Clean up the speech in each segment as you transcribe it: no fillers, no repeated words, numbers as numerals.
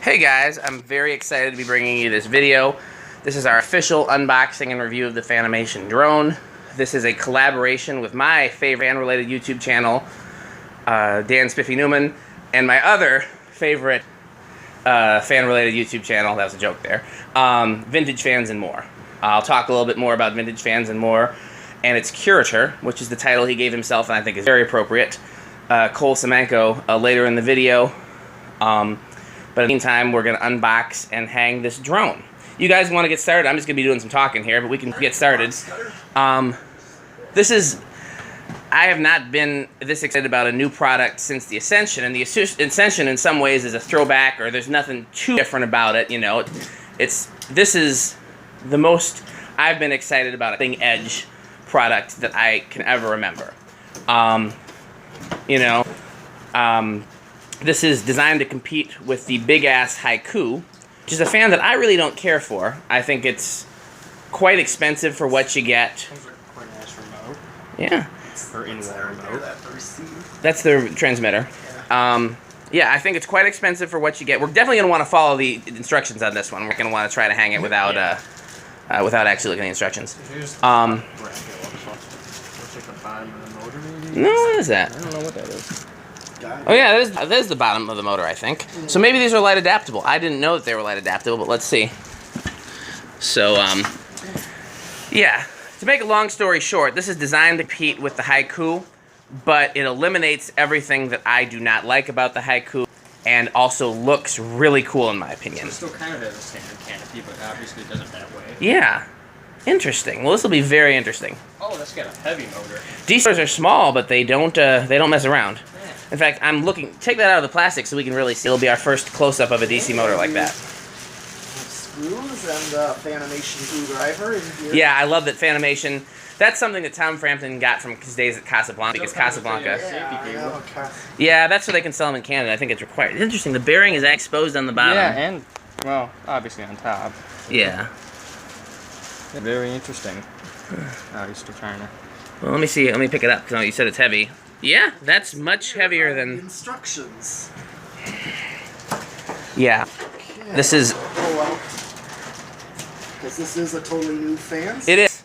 Hey guys, I'm very excited to be bringing you this video. This is our official unboxing and review of the Fanimation drone. This is a collaboration with my favorite fan-related YouTube channel, Dan Spiffy Newman, and my other favorite fan-related YouTube channel, that was a joke there, Vintage Fans and More. I'll talk a little bit more about Vintage Fans and More, and its curator, which is the title he gave himself and I think is very appropriate, Cole Semenko, later in the video. But in the meantime, we're going to unbox and hang this drone. You guys want to get started? I'm just going to be doing some talking here, but we can get started. I have not been this excited about a new product since the Ascension, and the Ascension in some ways is a throwback, or there's nothing too different about it, you know. This is the most I've been excited about a cutting-edge product that I can ever remember. This is designed to compete with the big-ass Haiku, which is a fan that I really don't care for. I think it's quite expensive for what you get. Comes with a quite-ass remote. Yeah. Or in-wall remote. That's the transmitter. Yeah, I think it's quite expensive for what you get. We're definitely going to want to follow the instructions on this one. We're going to want to try to hang it without without actually looking at the instructions. Looks like the bottom of the motor, maybe? No, what is that? I don't know what that is. Oh yeah, that is the bottom of the motor, I think. So maybe these are light adaptable. I didn't know that they were light adaptable, but let's see. So, yeah. To make a long story short, this is designed to compete with the Haiku, but it eliminates everything that I do not like about the Haiku, and also looks really cool in my opinion. So it still kind of has a standard canopy, but obviously it doesn't that way. Yeah. Interesting. Well, this will be very interesting. Oh, that's got a heavy motor. DC motors are small, but they don't mess around. In fact, I'm looking. Take that out of the plastic so we can really see. It'll be our first close-up of a DC motor like that. Screws and Fanimation screwdriver in here. Yeah, I love that Fanimation. That's something that Tom Frampton got from his days at Casablanca. Because Casablanca. Yeah, that's so they can sell them in Canada. I think it's required. It's interesting. The bearing is exposed on the bottom. Yeah, and well, obviously on top. Yeah. Very interesting. Oh, you're still trying to. Well, let me see. Let me pick it up because you said it's heavy. Yeah, that's much heavier than instructions. Yeah, Okay. this is. Because this is a totally new fan. It is,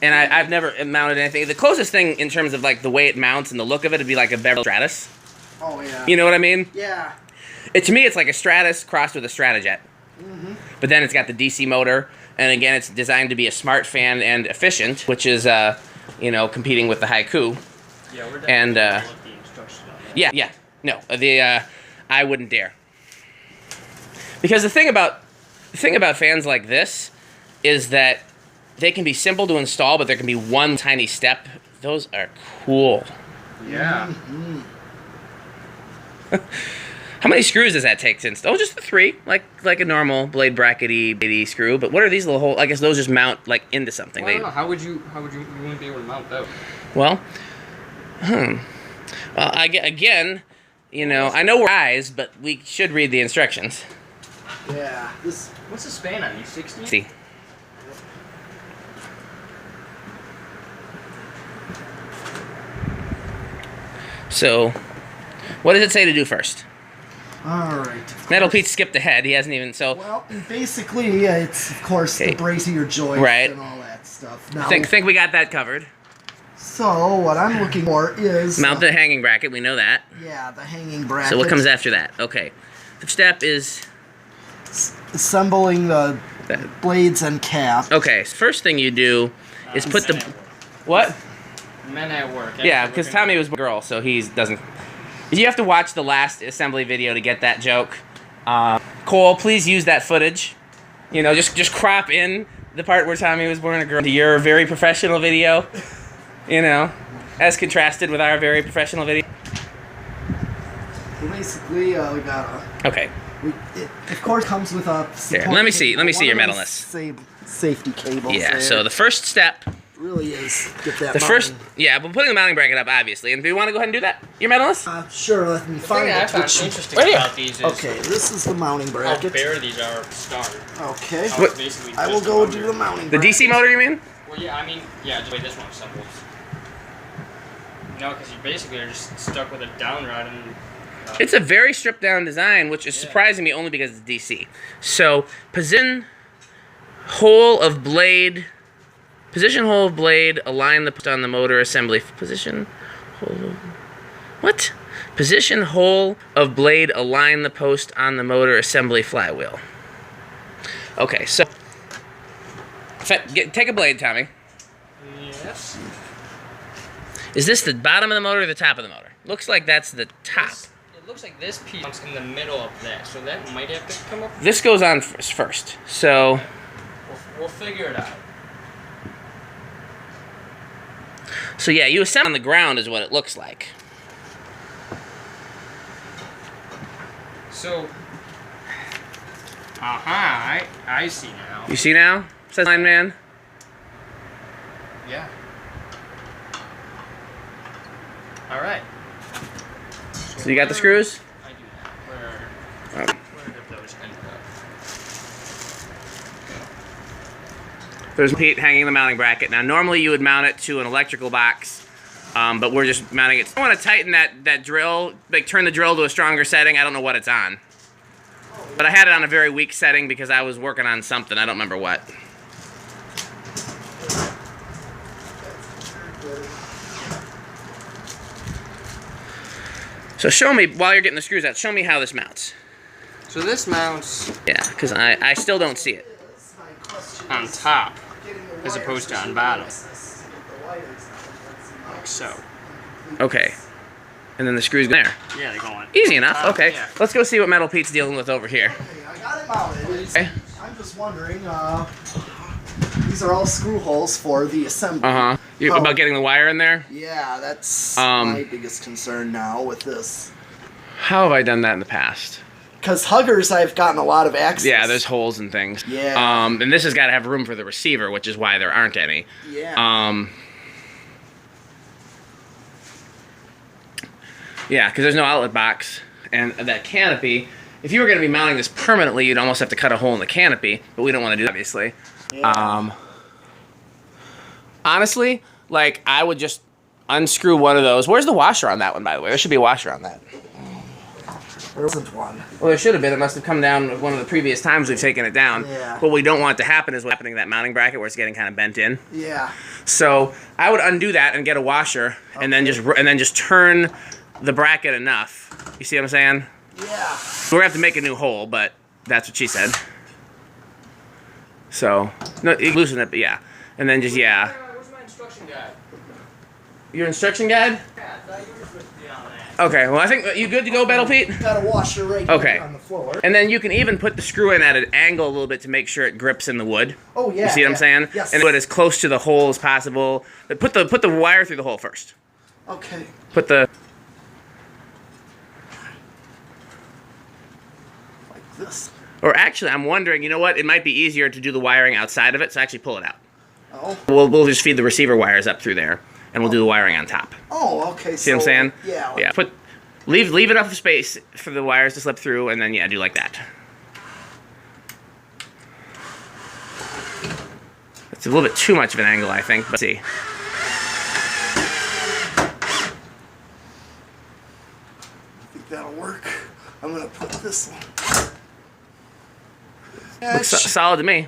and I've never mounted anything. The closest thing in terms of like the way it mounts and the look of it would be like a Beverly Stratus. Oh yeah. You know what I mean? Yeah. To me, it's like a Stratus crossed with a Stratojet. Mm-hmm. But then it's got the DC motor, and again, it's designed to be a smart fan and efficient, which is competing with the Haiku. Yeah, we're and the instructions on that. yeah, no, I wouldn't dare. Because the thing about fans like this is that they can be simple to install, but there can be one tiny step. Those are cool. Yeah. Mm-hmm. How many screws does that take to install? Oh, just the 3, like a normal blade brackety screw. But what are these little holes? I guess those just mount like into something. Well, I don't know. How would you wouldn't be able to mount those? Well, Well, again, I know we're guys, but we should read the instructions. Yeah. What's the span on these? 60? See. So, what does it say to do first? All right. Metal Pete skipped ahead. He hasn't even Well, basically, yeah, it's of course the brazier joints right. and all that stuff. Now, think we got that covered. So what I'm looking for is mount the hanging bracket. We know that. Yeah, the hanging bracket. So what comes after that? Okay. The step is assembling the blades and cap. Okay. So first thing you do is put the what? Men at work. Yeah, because Tommy was a girl, so he doesn't. You have to watch the last assembly video to get that joke. Cole, please use that footage. Just crop in the part where Tommy was born a girl to your very professional video. As contrasted with our very professional video. Well, basically, we got a. Okay. It of course comes with a. Here, let me see your metalness. Safety cables. Yeah. There. So the first step. Really is get that. Yeah, but putting the mounting bracket up, obviously. And do you want to go ahead and do that? Your metalness? Sure. Let me find it. What's interesting about these is okay, this is the mounting bracket. how bare these are to start. Okay. I will go do the mounting. The DC motor, you mean? Well, yeah. Just the way this one assembles. Because you basically are just stuck with a down rod and It's a very stripped down design, which is surprising me only because it's DC. So, position hole of blade, align the post on the motor assembly. Position hole, what? Position hole of blade, align the post on the motor assembly flywheel. Okay, so, take a blade, Tommy. Yes. Is this the bottom of the motor or the top of the motor? Looks like that's the top. It looks like this piece is in the middle of that, so that might have to come up. This goes on first, so... We'll figure it out. So yeah, you assemble on the ground is what it looks like. So... Aha, I see now. You see now? Says line man. Yeah. Alright. So you got the screws? I do now. Where did those end up? There's Pete hanging the mounting bracket. Now normally you would mount it to an electrical box, but we're just mounting it. I want to tighten that drill, like turn the drill to a stronger setting. I don't know what it's on. But I had it on a very weak setting because I was working on something. I don't remember what. So show me, while you're getting the screws out, show me how this mounts. So this mounts... Yeah, because I still don't see it. on top, as opposed to on bottom. Like so. Okay. And then the screws go there. Yeah, they go on. Easy enough. Okay. Yeah. Let's go see what Metal Pete's dealing with over here. Okay, I got it mounted. Okay. I'm just wondering, these are all screw holes for the assembly. Uh-huh. About getting the wire in there? Yeah, that's my biggest concern now with this. How have I done that in the past? Because huggers, I've gotten a lot of access. Yeah, there's holes and things. Yeah. And this has got to have room for the receiver, which is why there aren't any. Yeah. Yeah, because there's no outlet box. And that canopy, if you were going to be mounting this permanently, you'd almost have to cut a hole in the canopy, but we don't want to do that, obviously. Yeah. Honestly, like, I would just unscrew one of those. Where's the washer on that one, by the way? There should be a washer on that. There wasn't one. Well, there should have been. It must have come down one of the previous times we've taken it down. Yeah. What we don't want to happen is what's happening to that mounting bracket where it's getting kind of bent in. Yeah. So I would undo that and get a washer, and then just turn the bracket enough. You see what I'm saying? Yeah. We're gonna have to make a new hole, but that's what she said. So no, you loosen it, but yeah, and then just Where's my instruction guide? Your instruction guide? Yeah, I thought you were supposed to be on that. Okay, well I think you good to go, Battle Pete? Got a washer right Okay. here on the floor. And then you can even put the screw in at an angle a little bit to make sure it grips in the wood. Oh yeah. You see what I'm saying? Yes. And put it as close to the hole as possible. But put the wire through the hole first. Okay. Put the Like this. Or actually, I'm wondering, you know what? It might be easier to do the wiring outside of it, so actually pull it out. Oh. We'll just feed the receiver wires up through there, and we'll do the wiring on top. Oh, okay. See what I'm saying? Yeah. Yeah. Leave enough space for the wires to slip through, and then yeah, do like that. It's a little bit too much of an angle, I think. But see. I think that'll work. I'm gonna put this one. Looks solid to me.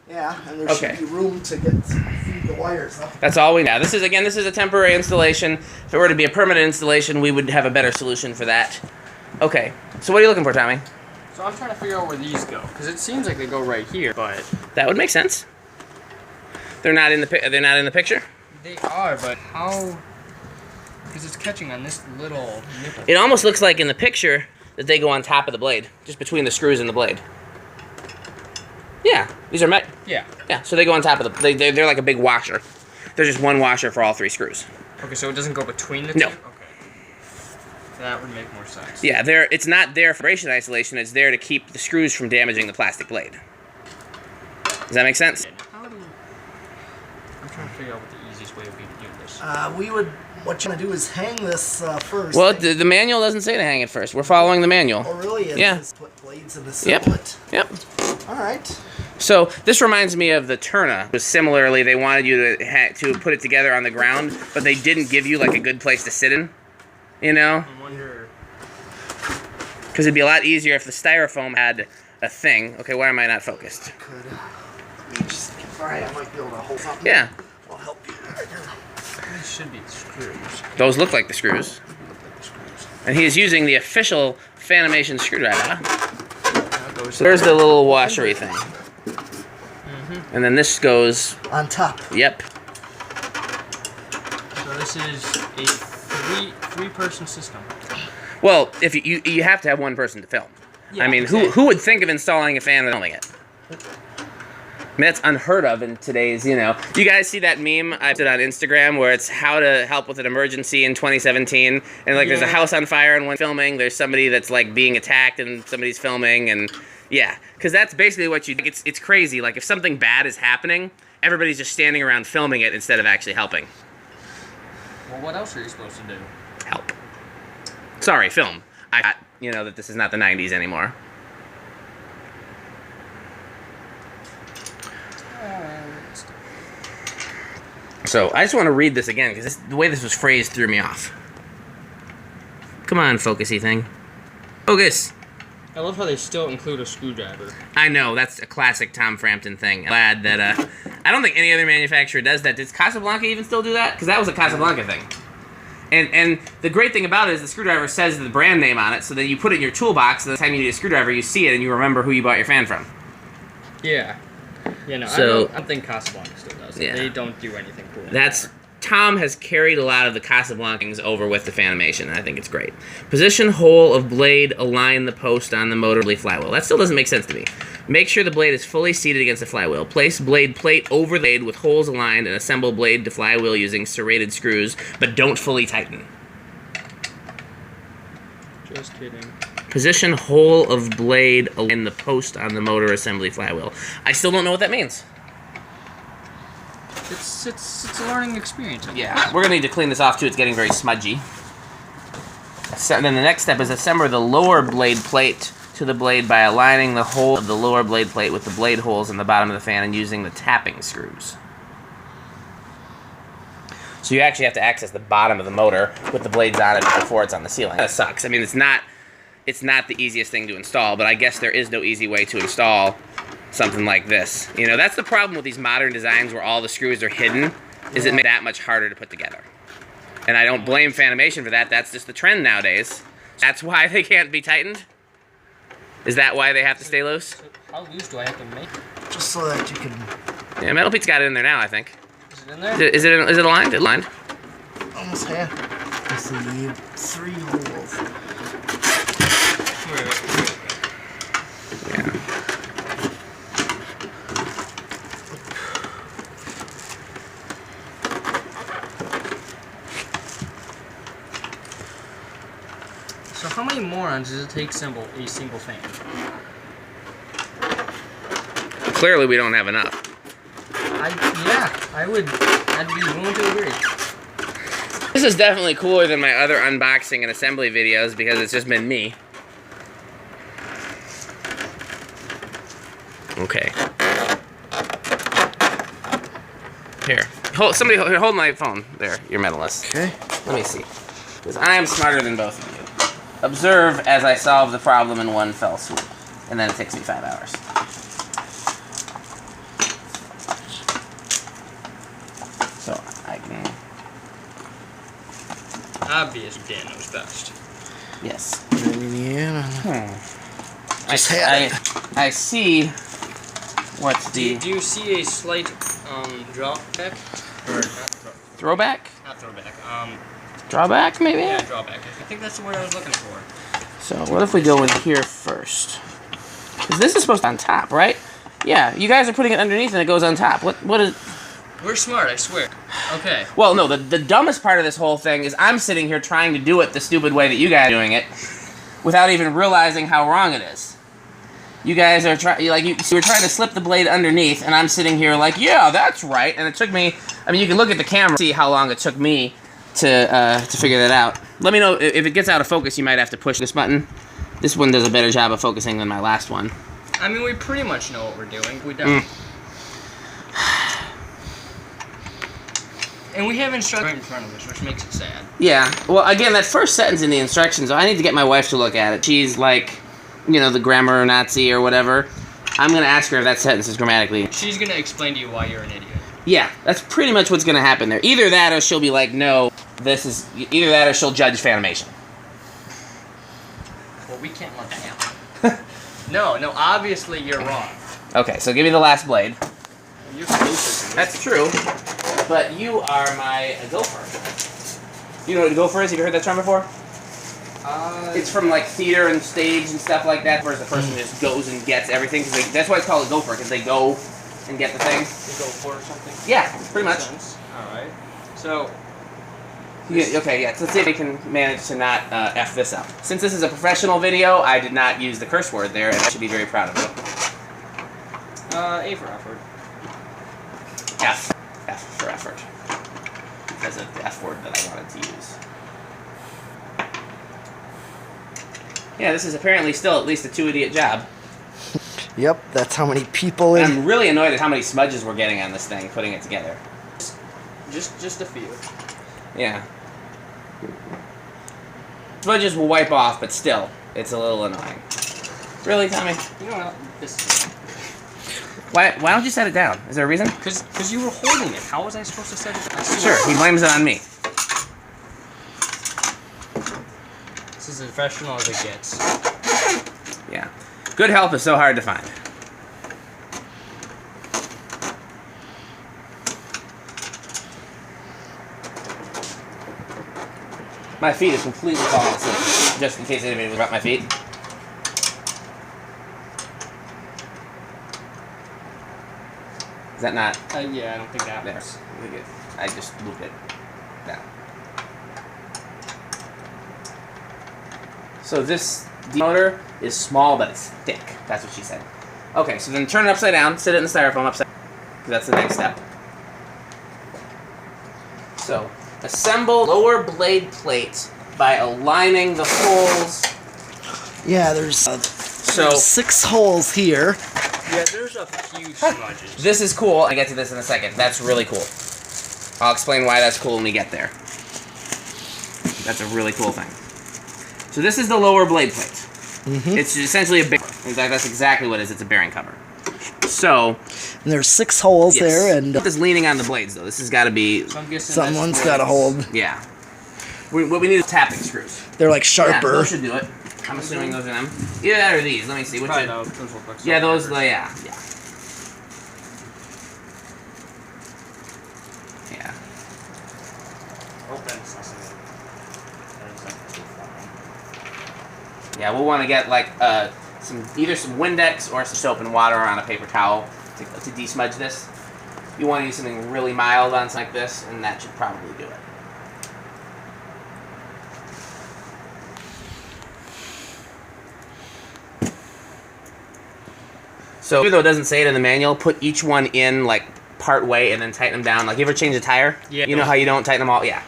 Yeah, and there Okay. should be room to feed the wires up. That's all we know. This is a temporary installation. If it were to be a permanent installation, we would have a better solution for that. Okay. So what are you looking for, Tommy? So I'm trying to figure out where these go, because it seems like they go right here, but That would make sense. They're not in the picture. they are. But how? Because it's catching on this little nipple. It almost looks like in the picture that they go on top of the blade, just between the screws and the blade. Yeah, these are met. Yeah. Yeah, so they go on top of the. They're like a big washer. There's just one washer for all three screws. Okay, so it doesn't go between the two? No. Okay. That would make more sense. Yeah, it's not there for vibration isolation. It's there to keep the screws from damaging the plastic blade. Does that make sense? How do I'm trying to figure out what the easiest way would be to do this. What you're gonna do is hang this first. Well, the manual doesn't say to hang it first. We're following the manual. Oh, really? It Yeah. says put blades in the Yep. split. Yep. All right. So this reminds me of the Turna. Similarly, they wanted you to put it together on the ground, but they didn't give you like a good place to sit in. You know? I wonder. Because it'd be a lot easier if the styrofoam had a thing. Okay, why am I not focused? Could. Let me just get right. I might be able to hold something. Yeah. I'll help you. These should be the screws. Those look like the screws. And he is using the official Fanimation screwdriver. So there's the little washery thing. And then this goes... on top. Yep. So this is a three-person system. Well, if you have to have one person to film. Yeah, I mean, who would think of installing a fan and filming it? I mean, that's unheard of in today's, you know. You guys see that meme I put on Instagram where it's how to help with an emergency in 2017? And, like, there's a house on fire and one filming. There's somebody that's, like, being attacked and somebody's filming. And, yeah. Because that's basically what you do. It's crazy. Like, if something bad is happening, everybody's just standing around filming it instead of actually helping. Well, what else are you supposed to do? Help. Sorry, film. I got, you know, that this is not the 90s anymore. So, I just want to read this again, because the way this was phrased threw me off. Come on, focusy thing. Focus! I love how they still include a screwdriver. I know, that's a classic Tom Frampton thing. Glad that, I don't think any other manufacturer does that. Does Casablanca even still do that? Because that was a Casablanca thing. And the great thing about it is the screwdriver says the brand name on it, so that you put it in your toolbox, and the time you need a screwdriver, you see it, and you remember who you bought your fan from. Yeah. Yeah, no, So, I don't think Casablanca still does it. Yeah. They don't do anything cool. Tom has carried a lot of the Casablancas over with the Fanimation, and I think it's great. Position hole of blade, align the post on the motor flywheel. That still doesn't make sense to me. Make sure the blade is fully seated against the flywheel. Place blade plate over the blade with holes aligned and assemble blade to flywheel using serrated screws, but don't fully tighten. Just kidding. Position hole of blade in the post on the motor assembly flywheel. I still don't know what that means. It's a learning experience. Yeah, we're gonna need to clean this off too. It's getting very smudgy. Then the next step is assemble the lower blade plate to the blade by aligning the hole of the lower blade plate with the blade holes in the bottom of the fan and using the tapping screws. So you actually have to access the bottom of the motor with the blades on it before it's on the ceiling. That sucks. I mean, it's not the easiest thing to install, but I guess there is no easy way to install something like this. You know, that's the problem with these modern designs where all the screws are hidden, is it makes it that much harder to put together. And I don't blame Fanimation for that. That's just the trend nowadays. That's why they can't be tightened? Is that why they have to stay loose? So how loose do I have to make it? Just so that you can... Yeah, Metal Pete's got it in there now, I think. Is it in there? Is it aligned? It's aligned. almost half. You see 3 holes. Yeah. So how many morons does it take a single fan? Clearly we don't have enough. I'd be willing to agree. This is definitely cooler than my other unboxing and assembly videos because it's just been me. Okay. Here. Somebody hold my phone. There, your medalist. Okay. Let me see. Because I am smarter than both of you. Observe as I solve the problem in one fell swoop. And then it takes me 5 hours. So I can... Obvious Dan knows best. Yes. I see what's the... Do you see a slight drawback? Or not Throwback? not throwback. Drawback, maybe? Yeah, drawback. I think that's the word I was looking for. So what if we go in here first? Because this is supposed to be on top, right? Yeah, you guys are putting it underneath and it goes on top. What is... We're smart, I swear. Okay. Well, no, the dumbest part of this whole thing is I'm sitting here trying to do it the stupid way that you guys are doing it without even realizing how wrong it is. You guys are trying, you were trying to slip the blade underneath, and I'm sitting here like, yeah, that's right. And it took me, I mean, you can look at the camera and see how long it took me to figure that out. Let me know if it gets out of focus. You might have to push this button. This one does a better job of focusing than my last one. I mean, we pretty much know what we're doing. We don't. And we have instructions right in front of us, which makes it sad. Yeah. Well, again, that first sentence in the instructions, I need to get my wife to look at it. She's like, you know, the grammar Nazi or whatever. I'm going to ask her if that sentence is grammatically... She's going to explain to you why you're an idiot. Yeah, that's pretty much what's going to happen there. Either that or she'll be like, no, this is... Either that or she'll judge Fanimation. Well, we can't let that happen. No, obviously you're wrong. Okay, so give me the last blade. You're closer to That's true, but you are my gopher. You know what a gopher is? Have you heard that term before? It's from like theater and stage and stuff like that, where the person just goes and gets everything. Cause that's why it's called a gopher, because they go and get the thing. You go for or something? Yeah, pretty much. Alright. So... Yeah, okay, yeah, so let's see if we can manage to not F this up. Since this is a professional video, I did not use the curse word there, and I should be very proud of it. A for effort. F. F for effort. Because of the F word that I wanted to use. Yeah, this is apparently still at least a 2-idiot job. Yep, that's how many people in. I'm really annoyed at how many smudges we're getting on this thing, putting it together. Just a few. Yeah. Smudges will wipe off, but still, it's a little annoying. Really, Tommy? You know what? This. Why don't you set it down? Is there a reason? Because you were holding it. How was I supposed to set it down? Sure, he blames it on me. This is as professional as it gets. Yeah. Good help is so hard to find. My feet is completely falling asleep. Just in case anybody was about my feet. Is that not? Yeah, I don't think that There. works. I just moved it down. So this motor is small, but it's thick. That's what she said. Okay, so then turn it upside down. Sit it in the styrofoam upside down. Because that's the next step. So, assemble lower blade plate by aligning the holes. Yeah, there's 6 holes here. Yeah, there's a few smudges. This is cool. I'll get to this in a second. That's really cool. I'll explain why that's cool when we get there. That's a really cool thing. So this is the lower blade plate. Mm-hmm. It's essentially a bearing. In fact, that's exactly what it is. It's a bearing cover. So... And there's 6 holes there, and... This is leaning on the blades, though. This has got to be... So I'm guessing someone's got to hold. Yeah. What we need is tapping screws. They're like sharper. Yeah, those should do it. I'm assuming those are them. Either that or these. Let me see. Which probably are... those look like Yeah, those... sharpers. Yeah. Yeah, we'll want to get like either some Windex or some soap and water on a paper towel to de-smudge this. You want to use something really mild on something like this, and that should probably do it. So even though it doesn't say it in the manual, put each one in like part way and then tighten them down. Like, you ever change a tire? Yeah. You know how you don't tighten them all? Yeah.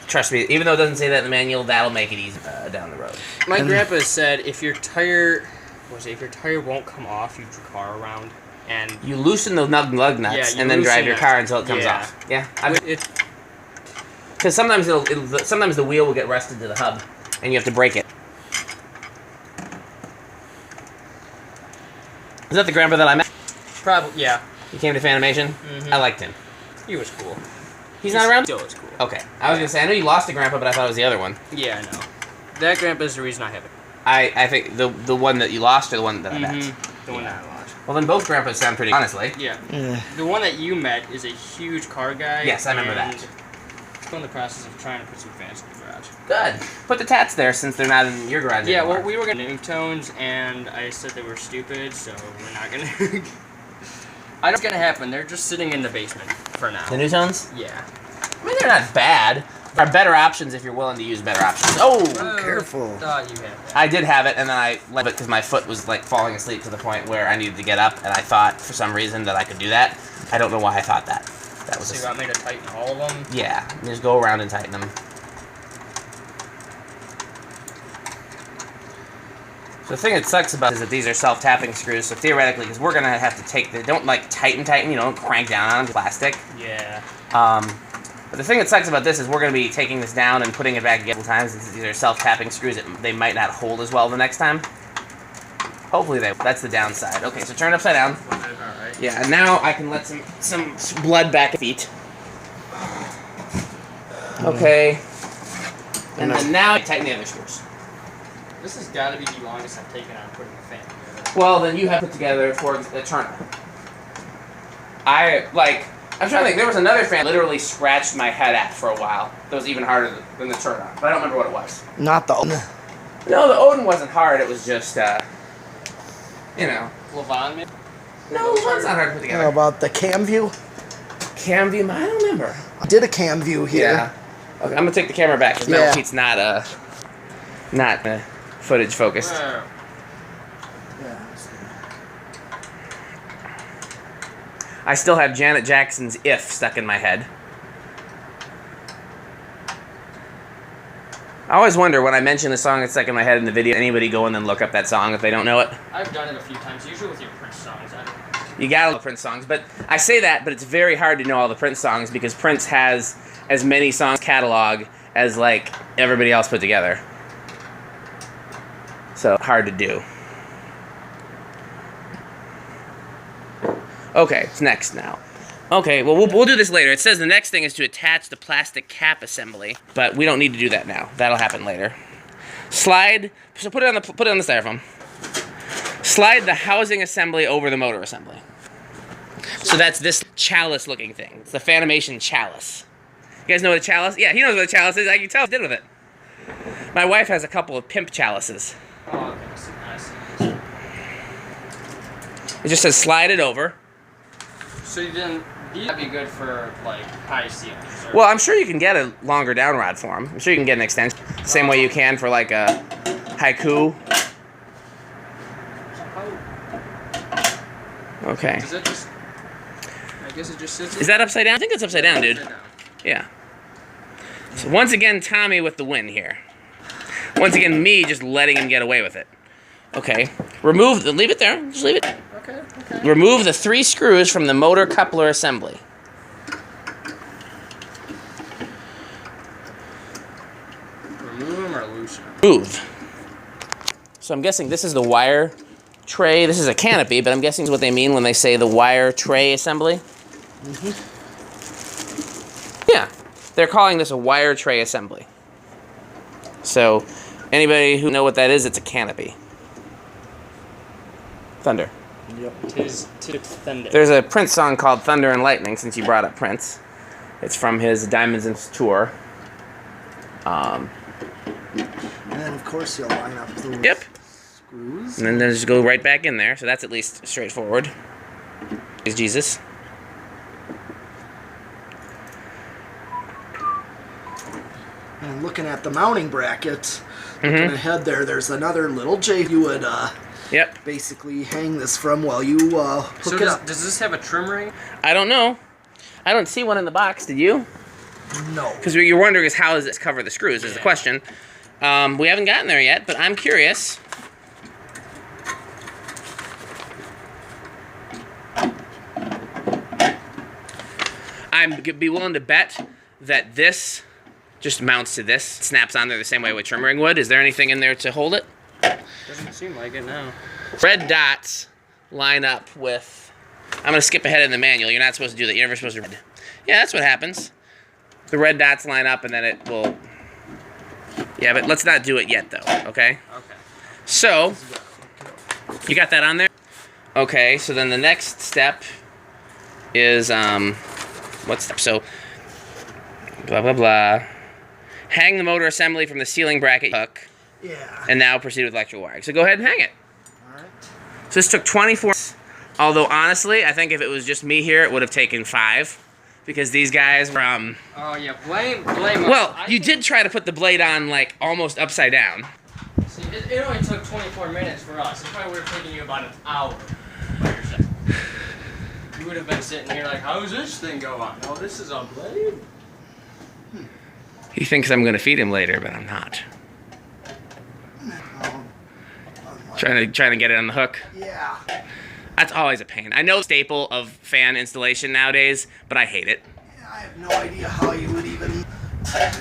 Trust me, even though it doesn't say that in the manual, that'll make it easy down the road. My grandpa said if your tire won't come off, you drive your car around and you loosen the lug nuts and then drive your car until it comes off. Yeah. Because sometimes sometimes the wheel will get rusted to the hub, and you have to break it. Is that the grandpa that I met? Probably, yeah. He came to Fanimation? Mm-hmm. I liked him. He was cool. He's not around? Still is cool. Okay. I was going to say, I know you lost a grandpa, but I thought it was the other one. Yeah, I know. That grandpa is the reason I have it. I think the one that you lost or the one that I met? The one that I lost. Well, then both grandpas sound pretty, honestly. Yeah. The one that you met is a huge car guy. Yes, I remember that. We're in the process of trying to put some fans in the garage. Good. Put the tats there since they're not in your garage Yeah, anymore. well, we were getting new tones, and I said they were stupid, so we're not gonna... I know what's gonna happen. They're just sitting in the basement for now. The new tones? Yeah. I mean, they're not bad. There are better options if you're willing to use better options. Oh! Careful. Thought you had that. I did have it, and then I left it because my foot was like falling asleep to the point where I needed to get up, and I thought for some reason that I could do that. I don't know why I thought that. That was So you got me to tighten all of them? Yeah, you just go around and tighten them. So the thing that sucks about it is that these are self-tapping screws, so theoretically, because we're going to have to take the... Don't, like, tighten, you know, don't crank down on plastic. Yeah. But the thing that sucks about this is we're going to be taking this down and putting it back again times. These are self-tapping screws that they might not hold as well the next time. Hopefully they... That's the downside. Okay, so turn it upside down. Alright. Yeah, and now I can let some blood back at feet. Okay. And then now I tighten the other screws. This has got to be the longest I've taken on putting the fan together. Well, then you have put together for a turner. I'm trying to think, there was another fan that literally scratched my head at for a while. That was even harder than the turn on, but I don't remember what it was. Not the... No, the Odin wasn't hard, it was just, you know. Levon, maybe? No, Levon's not hard to put together. How about the cam view? Cam view? I don't remember. I did a cam view here. Yeah. Okay, I'm gonna take the camera back, because Metal Pete's not footage focused. Where? I still have Janet Jackson's If stuck in my head. I always wonder when I mention the song that's stuck in my head in the video, anybody go and then look up that song if they don't know it? I've done it a few times, usually with your Prince songs. You gotta love Prince songs, but I say that, but it's very hard to know all the Prince songs because Prince has as many songs catalog as like everybody else put together. So hard to do. Okay, it's next now. Okay, well, we'll do this later. It says the next thing is to attach the plastic cap assembly, but we don't need to do that now. That'll happen later. Slide. So put it on the styrofoam. Slide the housing assembly over the motor assembly. So that's this chalice-looking thing. It's the Fanimation chalice. You guys know what a chalice? Yeah, he knows what a chalice is. I can tell what he did with it. My wife has a couple of pimp chalices. Oh, okay. I see. It just says slide it over. So then these would be good for like high ceilings. Or... Well, I'm sure you can get a longer down rod for them. I'm sure you can get an extension. Same way you can for like a haiku. Okay. Is that just... I guess it just sits... Is that upside down? I think it's upside down, dude. Upside down. Yeah. So once again, Tommy with the win here. Once again, me just letting him get away with it. Okay. Leave it there. Just leave it. Okay. Remove the 3 screws from the motor coupler assembly. Remove them or loosen them? Remove. So I'm guessing this is the wire tray. This is a canopy, but I'm guessing is what they mean when they say the wire tray assembly. Mm-hmm. Yeah. They're calling this a wire tray assembly. So anybody who know what that is, it's a canopy. Thunder. Yep. Tis thunder. There's a Prince song called Thunder and Lightning, since you brought up Prince. It's from his Diamonds and tour. And then, of course, you'll line up the screws. And then just go right back in there, so that's at least straightforward. Is Jesus. And looking at the mounting bracket, looking ahead there's another little J you would basically hang this from while you hook it up. Does this have a trim ring? I don't know. I don't see one in the box. Did you? No. Because what you're wondering is how does this cover the screws is the question. We haven't gotten there yet, but I'm curious. I'd be willing to bet that this just mounts to this, snaps on there the same way a trim ring would. Is there anything in there to hold it? Doesn't seem like it now. Red dots line up with... I'm going to skip ahead in the manual. You're not supposed to do that. You're never supposed to... Yeah, that's what happens. The red dots line up and then it will... Yeah, but let's not do it yet, though, okay? Okay. So, you got that on there? Okay, so then the next step is, what step? So, blah, blah, blah. Hang the motor assembly from the ceiling bracket hook. Yeah. And now proceed with electrical wiring. So go ahead and hang it. All right. So this took 24, although honestly, I think if it was just me here, it would have taken 5. Because these guys from... Oh, yeah, blame Well, you did try to put the blade on, like, almost upside down. See, it only took 24 minutes for us. It probably would have taken you about an hour by yourself. You would have been sitting here like, how's this thing go on? No, this is a blade? He thinks I'm going to feed him later, but I'm not. Trying to get it on the hook. Yeah. That's always a pain. I know staple of fan installation nowadays, but I hate it. Yeah, I have no idea how you would even...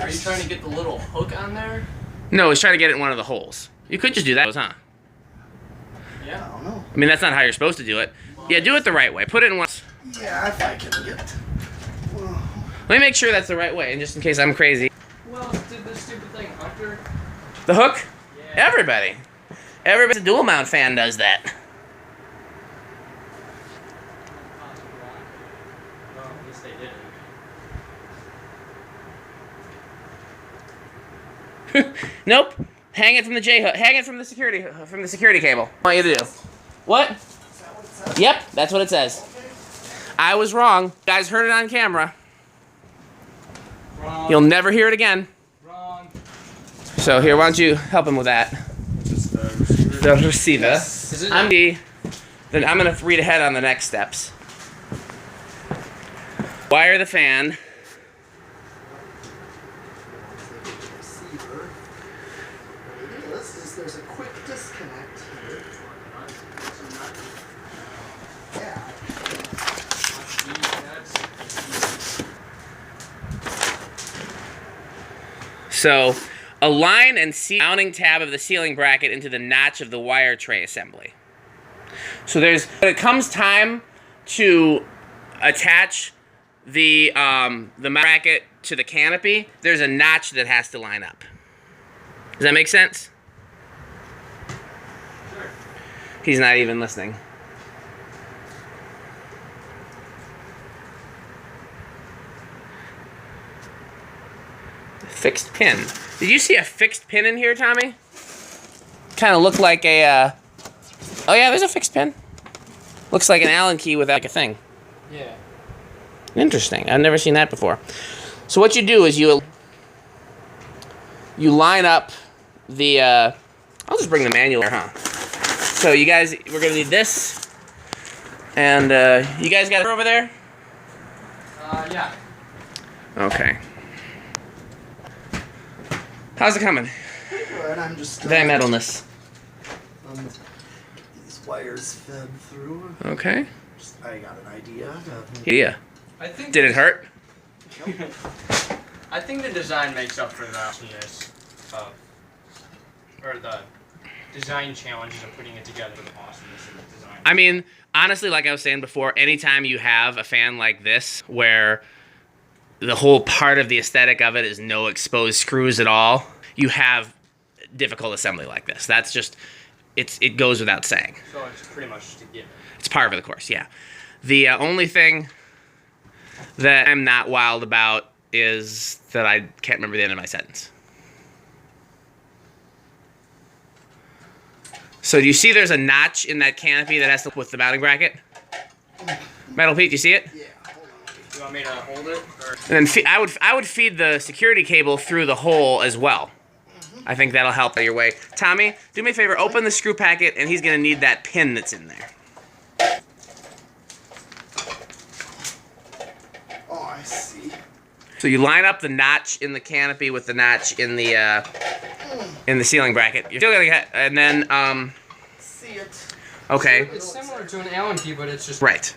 Are you trying to get the little hook on there? No, he's trying to get it in one of the holes. You could just do that, huh? Yeah. I don't know. I mean, that's not how you're supposed to do it. Yeah, do it the right way. Put it in one... Yeah, if I can get... Well, let me make sure that's the right way, and just in case I'm crazy. Well, did this stupid thing Hunter? The hook? Yeah. Everybody. Everybody's a dual mount fan does that. Oh, at least they didn't. Nope. Hang it from the J hook. Hang it from the security cable. I want you to do. What? is that what it says? Yep, that's what it says. Okay. I was wrong. You guys heard it on camera. Wrong. You'll never hear it again. Wrong. So here, why don't you help him with that? The receiver. Yes. Is it? Then I'm gonna read ahead on the next steps. Wire the fan. Receiver. Maybe this is, there's a quick disconnect here. Yeah. So, align and seal the mounting tab of the ceiling bracket into the notch of the wire tray assembly. So when it comes time to attach the bracket to the canopy, there's a notch that has to line up. Does that make sense? Sure. He's not even listening. Fixed pin. Did you see a fixed pin in here, Tommy? Kind of looked like a, oh yeah, there's a fixed pin. Looks like an Allen key without like a thing. Yeah. Interesting. I've never seen that before. So what you do is you line up the, I'll just bring the manual here, huh? So you guys, we're gonna need this. And you guys got it over there? Yeah. Okay. How's it coming? Good, I'm just... Dimetalness. These wires fed through. Okay. I got an idea. Yeah. I think. Did it hurt? I think the design makes up for the awesomeness of, or the design challenges of putting it together for the awesomeness of the design. I mean, honestly, like I was saying before, anytime you have a fan like this where the whole part of the aesthetic of it is no exposed screws at all, you have difficult assembly like this. That's just, it goes without saying. So it's pretty much just a given. It's par for the course, yeah. The only thing that I'm not wild about is that I can't remember the end of my sentence. So do you see there's a notch in that canopy that has to with the mounting bracket? Metal Pete, do you see it? Yeah. You want me to hold it? Or? And then I would feed the security cable through the hole as well. I think that'll help your way. Tommy, do me a favor, open the screw packet, and he's gonna need that pin that's in there. Oh, I see. So you line up the notch in the canopy with the notch in the ceiling bracket. You're still gonna get, and then See it. okay, It's similar to an Allen key, but it's just right.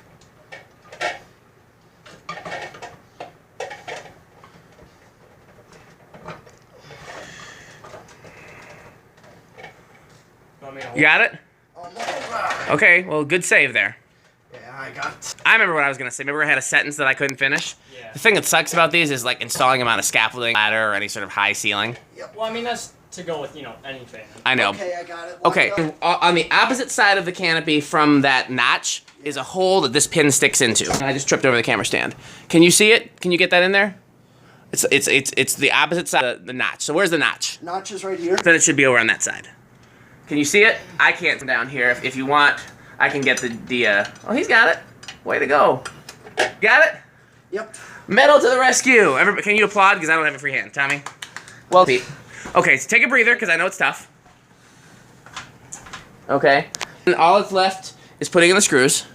You got it? Oh, no. Okay, well, good save there. Yeah, I got... I remember what I was gonna say. Remember I had a sentence that I couldn't finish? Yeah. The thing that sucks about these is like installing them on a scaffolding ladder or any sort of high ceiling. Yep. Well, I mean that's to go with any fan. I know. Okay, I got it. Okay, Locked up. on the opposite side of the canopy from that notch is a hole that this pin sticks into. I just tripped over the camera stand. Can you see it? Can you get that in there? It's the opposite side of the notch. So where's the notch? Notch is right here. Then it should be over on that side. Can you see it? I can't from down here. If you want, I can get the oh, he's got it. Way to go. Got it? Yep. Metal to the rescue. Everybody, can you applaud? Because I don't have a free hand. Tommy? Well, Pete. Okay, so take a breather, because I know it's tough. Okay. And all that's left is putting in the screws.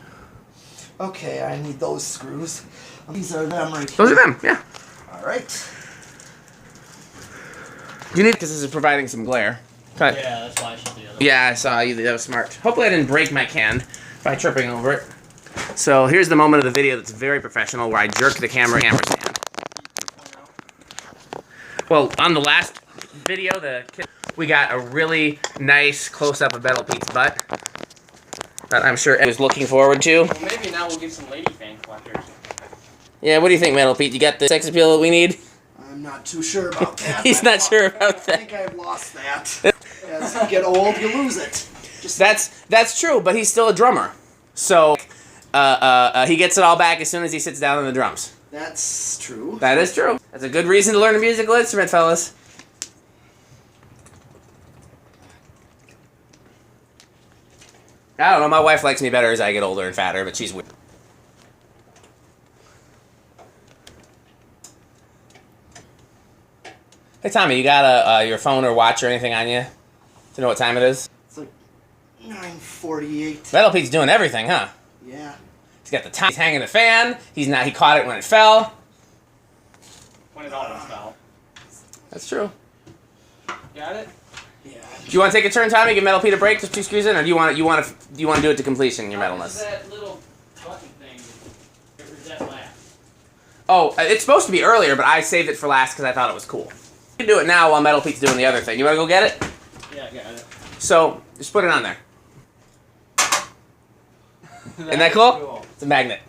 Okay, I need those screws. These are them right here. Those are them, yeah. All right. You need, because this is providing some glare. Cut. Yeah, that's why I shut the other Yeah, I saw you. That was smart. Hopefully I didn't break my can by tripping over it. So here's the moment of the video that's very professional where I jerk the camera stand. Well, on the last video, we got a really nice close-up of Metal Pete's butt that I'm sure Ed was looking forward to. Well, maybe now we'll get some lady fan collectors. Yeah, what do you think, Metal Pete? You got the sex appeal that we need? I'm not too sure about that. He's not sure about that. I think I've lost that. As you get old, you lose it. That's true, but he's still a drummer. So he gets it all back as soon as he sits down on the drums. That's true. That is true. That's a good reason to learn a musical instrument, fellas. I don't know, my wife likes me better as I get older and fatter, but she's weird. Hey Tommy, you got your phone or watch or anything on you to know what time it is? It's like 9:48. Metal Pete's doing everything, huh? Yeah. He's got the time. He's hanging the fan. He caught it when it fell. When it almost fell. That's true. Got it? Yeah. Do you want to take a turn, Tommy? Give Metal Pete a break, just 2 screws in, or do you want to do it to completion? Your metalness. That little button thing. Or is that last? Oh, it's supposed to be earlier, but I saved it for last because I thought it was cool. You can do it now while Metal Pete's doing the other thing. You want to go get it? Yeah, I got it. So just put it on there. Isn't that cool? It's a magnet.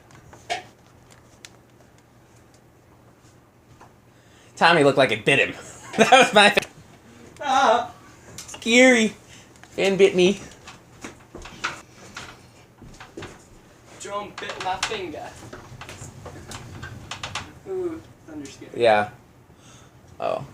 Tommy looked like it bit him. That was my thing. Ah! Scary. Fan bit me. Drone bit my finger. Ooh, thunder scare. Yeah. Oh.